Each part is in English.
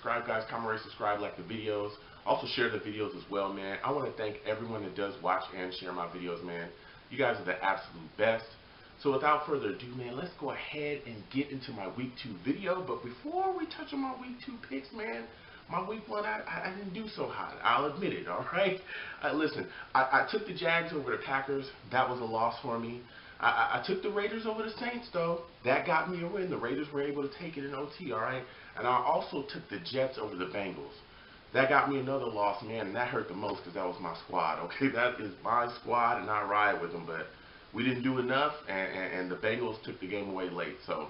subscribe, guys. Comment, rate, subscribe, like the videos. Also share the videos as well, man. I want to thank everyone that does watch and share my videos, man. You guys are the absolute best. So without further ado, man, let's go ahead and get into my week 2 video. But before we touch on my week 2 picks, man, my week 1, I didn't do so hot. I'll admit it, all right? Listen, I took the Jags over the Packers. That was a loss for me. I took the Raiders over the Saints, though. That got me a win. The Raiders were able to take it in OT, all right? And I also took the Jets over the Bengals. That got me another loss, man, and that hurt the most because that was my squad, okay? That is my squad, and I ride with them, but we didn't do enough, and the Bengals took the game away late. So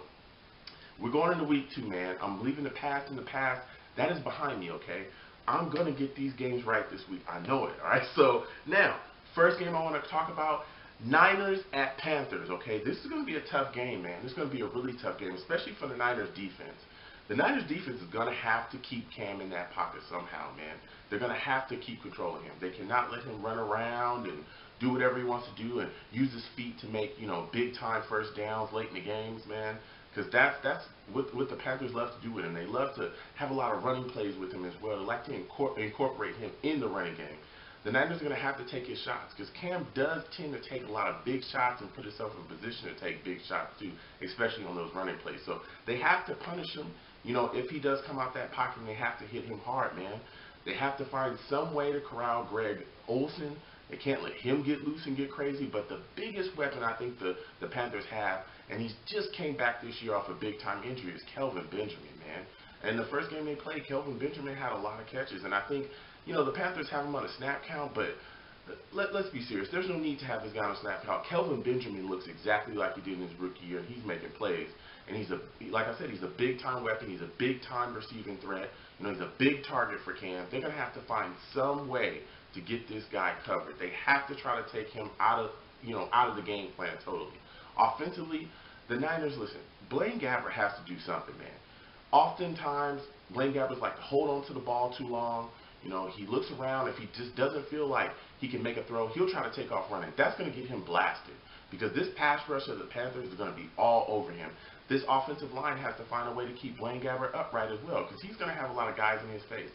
we're going into week 2, man. I'm leaving the past in the past. That is behind me, okay? I'm going to get these games right this week. I know it, all right? So now, first game I want to talk about, Niners at Panthers, okay? This is going to be a tough game, man. This is going to be a really tough game, especially for the Niners defense. The Niners defense is going to have to keep Cam in that pocket somehow, man. They're going to have to keep controlling him. They cannot let him run around and do whatever he wants to do and use his feet to make, big-time first downs late in the games, man. Because that's what the Panthers love to do with him. They love to have a lot of running plays with him as well. They like to incorporate him in the running game. The Niners are going to have to take his shots because Cam does tend to take a lot of big shots and put himself in position to take big shots too, especially on those running plays. So they have to punish him. If he does come out that pocket, they have to hit him hard, man. They have to find some way to corral Greg Olsen. They can't let him get loose and get crazy. But the biggest weapon I think the Panthers have, and he's just came back this year off a big-time injury, is Kelvin Benjamin, man. And the first game they played, Kelvin Benjamin had a lot of catches. And I think, the Panthers have him on a snap count, but let's be serious. There's no need to have this guy on a snap count. Kelvin Benjamin looks exactly like he did in his rookie year, and he's making plays. And like I said, he's a big-time weapon. He's a big-time receiving threat. He's a big target for Cam. They're going to have to find some way to get this guy covered. They have to try to take him out of the game plan totally. Offensively, the Niners, listen, Blaine Gabbert has to do something, man. Oftentimes, Blaine Gabbert's like to hold on to the ball too long. He looks around. If he just doesn't feel like he can make a throw, he'll try to take off running. That's going to get him blasted because this pass rush of the Panthers is going to be all over him. This offensive line has to find a way to keep Blaine Gabbert upright as well because he's going to have a lot of guys in his face.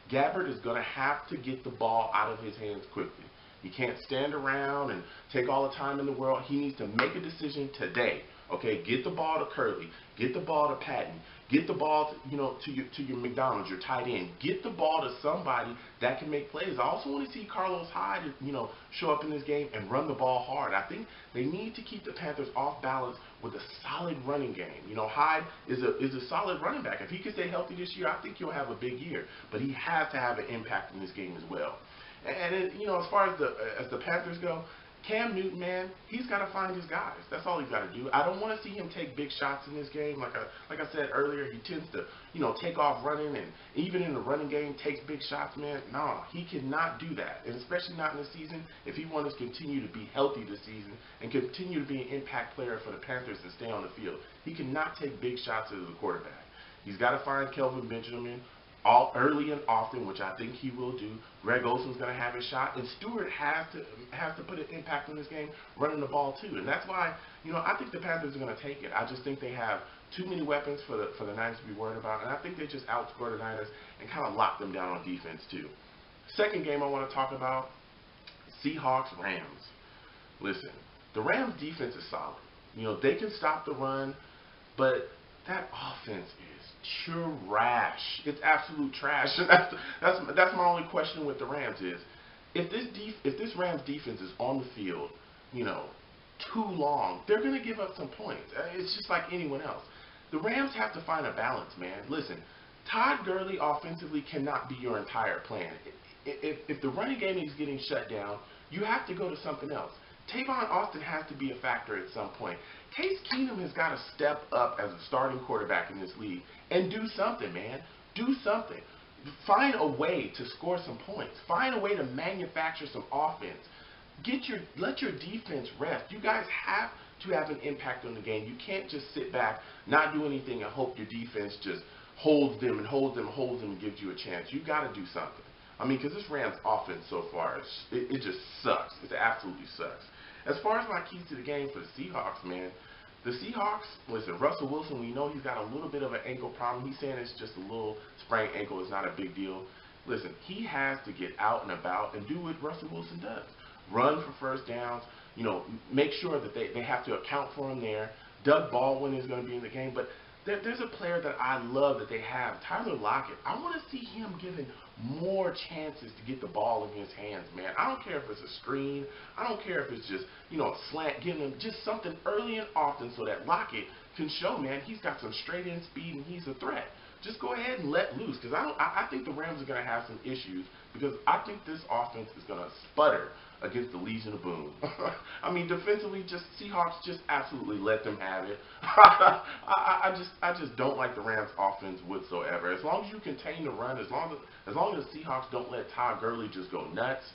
Gabbert is going to have to get the ball out of his hands quickly. He can't stand around and take all the time in the world. He needs to make a decision today. Okay, get the ball to Curley, get the ball to Patton, get the ball to your McDonald's, your tight end. Get the ball to somebody that can make plays. I also want to see Carlos Hyde, show up in this game and run the ball hard. I think they need to keep the Panthers off balance with a solid running game. Hyde is a solid running back. If he can stay healthy this year, I think he'll have a big year. But he has to have an impact in this game as well. And as far as the Panthers go, Cam Newton, man, he's got to find his guys. That's all he's got to do. I don't want to see him take big shots in this game. Like I said earlier, he tends to, take off running, and even in the running game, takes big shots, man. No, he cannot do that, and especially not in the season. If he wants to continue to be healthy this season and continue to be an impact player for the Panthers to stay on the field, he cannot take big shots as a quarterback. He's got to find Kelvin Benjamin early and often, which I think he will do. Greg Olsen's going to have his shot, and Stewart has to put an impact in this game running the ball too. And that's why, I think the Panthers are going to take it. I just think they have too many weapons for the Niners to be worried about, and I think they just outscore the Niners and kind of lock them down on defense too. Second game I want to talk about, Seahawks-Rams. Listen, the Rams defense is solid. They can stop the run, but that offense is trash. It's absolute trash. And that's my only question with the Rams is, if this Rams defense is on the field, too long, they're going to give up some points. It's just like anyone else. The Rams have to find a balance, man. Listen, Todd Gurley offensively cannot be your entire plan. If the running game is getting shut down, you have to go to something else. Tavon Austin has to be a factor at some point. Case Keenum has got to step up as a starting quarterback in this league and do something, man. Do something. Find a way to score some points. Find a way to manufacture some offense. Let your defense rest. You guys have to have an impact on the game. You can't just sit back, not do anything, and hope your defense just holds them and gives you a chance. You got to do something. Because this Rams offense so far, it just sucks. It absolutely sucks. As far as my keys to the game for the Seahawks, man, The Seahawks, listen, Russell Wilson, we know he's got a little bit of an ankle problem. He's saying it's just a little sprained ankle. It's not a big deal. Listen, he has to get out and about and do what Russell Wilson does. Run for first downs, make sure that they have to account for him there. Doug Baldwin is going to be in the game, but there's a player that I love that they have, Tyler Lockett. I want to see him given more chances to get the ball in his hands, man. I don't care if it's a screen. I don't care if it's just, a slant, giving him just something early and often so that Lockett can show, man, he's got some straight-in speed and he's a threat. Just go ahead and let loose, because I think the Rams are going to have some issues, because I think this offense is going to sputter against the Legion of Boom. I mean, defensively, Seahawks just absolutely let them have it. I just don't like the Rams' offense whatsoever. As long as you contain the run, as long as the Seahawks don't let Todd Gurley just go nuts,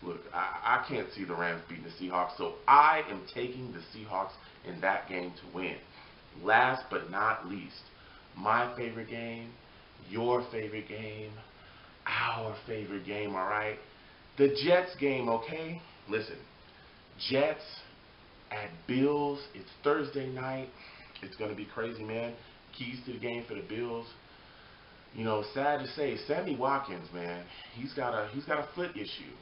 look, I can't see the Rams beating the Seahawks, so I am taking the Seahawks in that game to win. Last but not least, my favorite game, your favorite game, our favorite game, all right? The Jets game, okay? Listen, Jets at Bills. It's Thursday night. It's going to be crazy, man. Keys to the game for the Bills. Sad to say, Sammy Watkins, man, he's got a foot issue,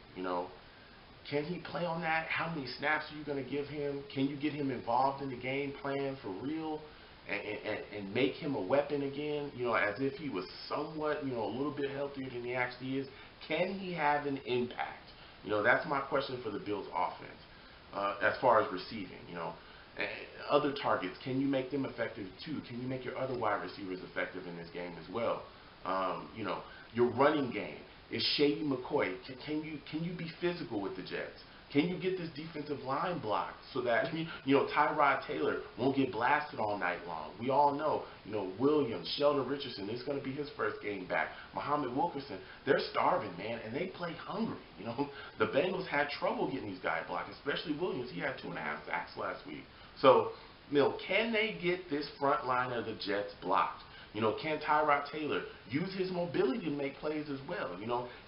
Can he play on that? How many snaps are you going to give him? Can you get him involved in the game plan for real? And make him a weapon again, as if he was somewhat, a little bit healthier than he actually is. Can he have an impact? That's my question for the Bills offense, as far as receiving, Other targets, can you make them effective too? Can you make your other wide receivers effective in this game as well? Your running game. Is Shady McCoy, can you be physical with the Jets? Can you get this defensive line blocked so that, Tyrod Taylor won't get blasted all night long? We all know, Williams, Sheldon Richardson, it's going to be his first game back. Muhammad Wilkerson, they're starving, man, and they play hungry. The Bengals had trouble getting these guys blocked, especially Williams. He had 2.5 sacks last week. So, can they get this front line of the Jets blocked? Can Tyrod Taylor use his mobility to make plays as well?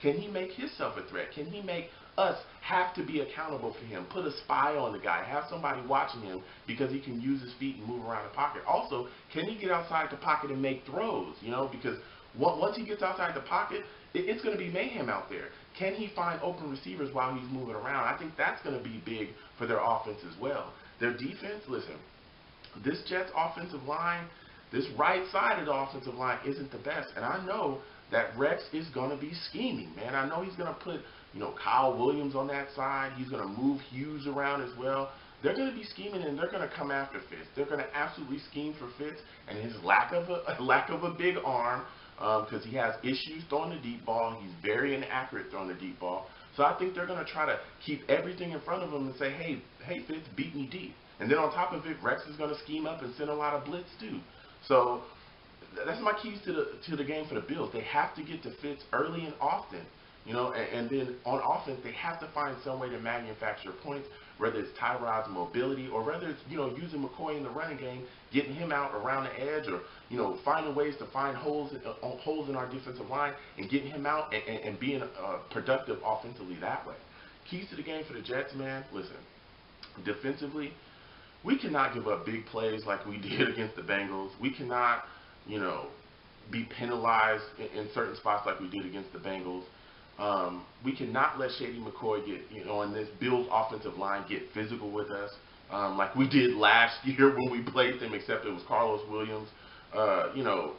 Can he make himself a threat? Can he make us have to be accountable for him? Put a spy on the guy. Have somebody watching him because he can use his feet and move around the pocket. Also, can he get outside the pocket and make throws? Because once he gets outside the pocket, it's going to be mayhem out there. Can he find open receivers while he's moving around? I think that's going to be big for their offense as well. Their defense, listen, this Jets offensive line, this right-sided offensive line isn't the best. And I know that Rex is going to be scheming, man. I know he's going to put, Kyle Williams on that side. He's going to move Hughes around as well. They're going to be scheming, and they're going to come after Fitz. They're going to absolutely scheme for Fitz and his lack of a big arm, because he has issues throwing the deep ball. He's very inaccurate throwing the deep ball. So I think they're going to try to keep everything in front of him and say, hey, Fitz, beat me deep. And then on top of it, Rex is going to scheme up and send a lot of blitz too. So that's my keys to the game for the Bills. They have to get to Fitz early and often, and then on offense they have to find some way to manufacture points, whether it's Tyrod's mobility or whether it's using McCoy in the running game, getting him out around the edge, or finding ways to find holes in our defensive line and getting him out and being productive offensively that way. Keys to the game for the Jets, man. Listen, defensively, we cannot give up big plays like we did against the Bengals. We cannot, be penalized in certain spots like we did against the Bengals. We cannot let Shady McCoy get, and this Bills offensive line get physical with us like we did last year when we played them, except it was Carlos Williams,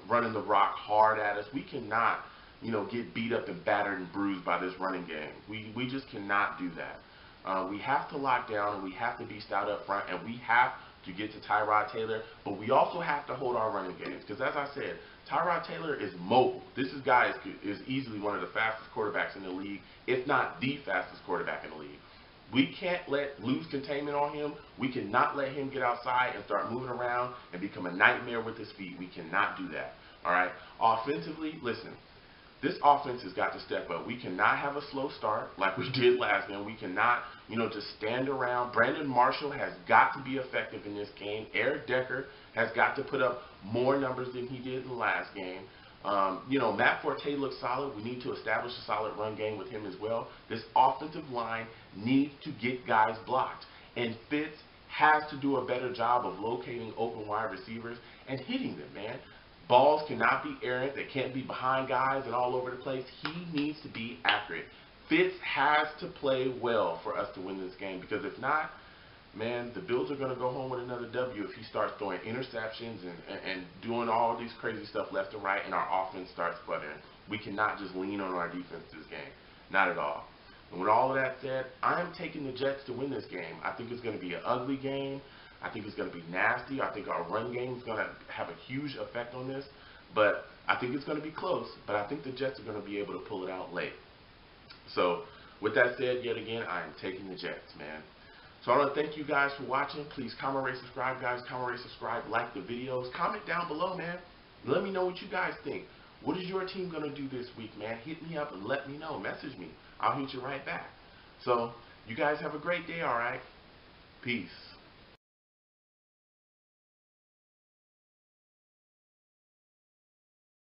running the rock hard at us. We cannot, get beat up and battered and bruised by this running game. We just cannot do that. We have to lock down, and we have to be stout up front, and we have to get to Tyrod Taylor, but we also have to hold our running games, because as I said, Tyrod Taylor is mobile. This guy is easily one of the fastest quarterbacks in the league, if not the fastest quarterback in the league. We can't lose containment on him. We cannot let him get outside and start moving around and become a nightmare with his feet. We cannot do that. All right? Offensively, listen, this offense has got to step up. We cannot have a slow start like we did last game. We cannot, just stand around. Brandon Marshall has got to be effective in this game. Eric Decker has got to put up more numbers than he did in the last game. Matt Forte looks solid. We need to establish a solid run game with him as well. This offensive line needs to get guys blocked. And Fitz has to do a better job of locating open wide receivers and hitting them, man. Balls cannot be errant. They can't be behind guys and all over the place. He needs to be accurate. Fitz has to play well for us to win this game, because if not, man, the Bills are going to go home with another W if he starts throwing interceptions and doing all these crazy stuff left and right and our offense starts sputtering. We cannot just lean on our defense this game. Not at all. And with all of that said, I'm taking the Jets to win this game. I think it's going to be an ugly game. I think it's going to be nasty. I think our run game is going to have a huge effect on this. But I think it's going to be close. But I think the Jets are going to be able to pull it out late. So with that said, yet again, I am taking the Jets, man. So I want to thank you guys for watching. Please comment, rate, subscribe, guys. Comment, rate, subscribe, like the videos. Comment down below, man. Let me know what you guys think. What is your team going to do this week, man? Hit me up and let me know. Message me. I'll hit you right back. So you guys have a great day, all right? Peace.